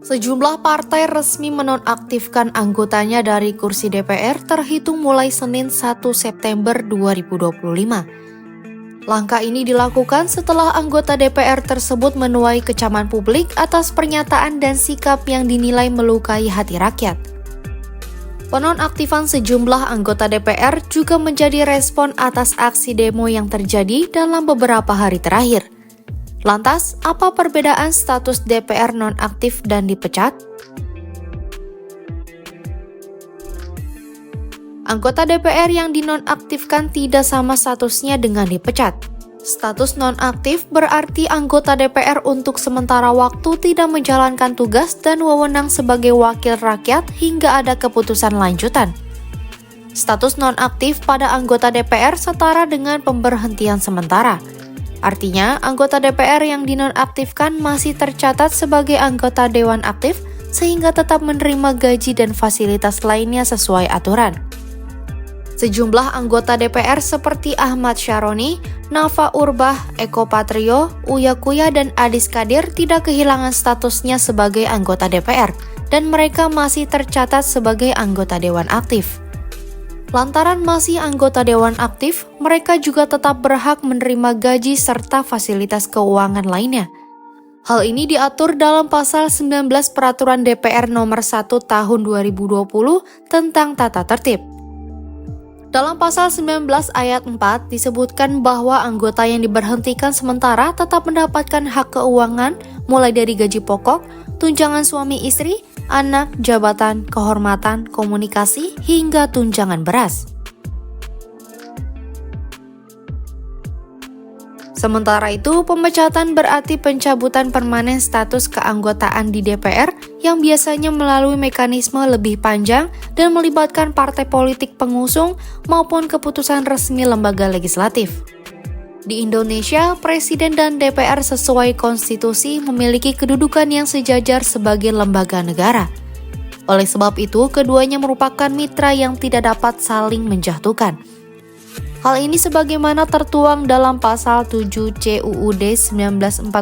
Sejumlah partai resmi menonaktifkan anggotanya dari kursi DPR terhitung mulai Senin 1 September 2025. Langkah ini dilakukan setelah anggota DPR tersebut menuai kecaman publik atas pernyataan dan sikap yang dinilai melukai hati rakyat. Penonaktifan sejumlah anggota DPR juga menjadi respon atas aksi demo yang terjadi dalam beberapa hari terakhir. Lantas, apa perbedaan status DPR nonaktif dan dipecat? Anggota DPR yang dinonaktifkan tidak sama statusnya dengan dipecat. Status nonaktif berarti anggota DPR untuk sementara waktu tidak menjalankan tugas dan wewenang sebagai wakil rakyat hingga ada keputusan lanjutan. Status nonaktif pada anggota DPR setara dengan pemberhentian sementara. Artinya, anggota DPR yang dinonaktifkan masih tercatat sebagai anggota Dewan Aktif sehingga tetap menerima gaji dan fasilitas lainnya sesuai aturan. Sejumlah anggota DPR seperti Ahmad Syaroni, Nafa Urbah, Eko Patrio, Uya Kuya, dan Adis Kadir tidak kehilangan statusnya sebagai anggota DPR dan mereka masih tercatat sebagai anggota Dewan Aktif. Lantaran masih anggota Dewan Aktif, mereka juga tetap berhak menerima gaji serta fasilitas keuangan lainnya. Hal ini diatur dalam pasal 19 Peraturan DPR Nomor 1 Tahun 2020 tentang tata tertib. Dalam pasal 19 ayat 4 disebutkan bahwa anggota yang diberhentikan sementara tetap mendapatkan hak keuangan mulai dari gaji pokok, tunjangan suami istri, anak, jabatan, kehormatan, komunikasi, hingga tunjangan beras. Sementara itu, pemecatan berarti pencabutan permanen status keanggotaan di DPR yang biasanya melalui mekanisme lebih panjang dan melibatkan partai politik pengusung maupun keputusan resmi lembaga legislatif. Di Indonesia, Presiden dan DPR sesuai konstitusi memiliki kedudukan yang sejajar sebagai lembaga negara. Oleh sebab itu, keduanya merupakan mitra yang tidak dapat saling menjatuhkan. Hal ini sebagaimana tertuang dalam pasal 7 CUUD 1945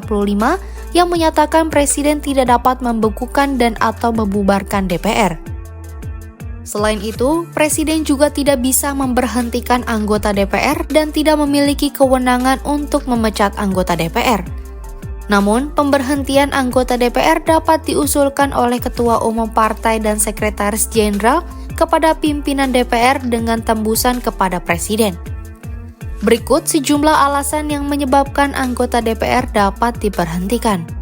yang menyatakan Presiden tidak dapat membekukan dan atau membubarkan DPR. Selain itu, Presiden juga tidak bisa memberhentikan anggota DPR dan tidak memiliki kewenangan untuk memecat anggota DPR. Namun, pemberhentian anggota DPR dapat diusulkan oleh Ketua Umum Partai dan Sekretaris Jenderal kepada pimpinan DPR dengan tembusan kepada Presiden. Berikut sejumlah alasan yang menyebabkan anggota DPR dapat diberhentikan.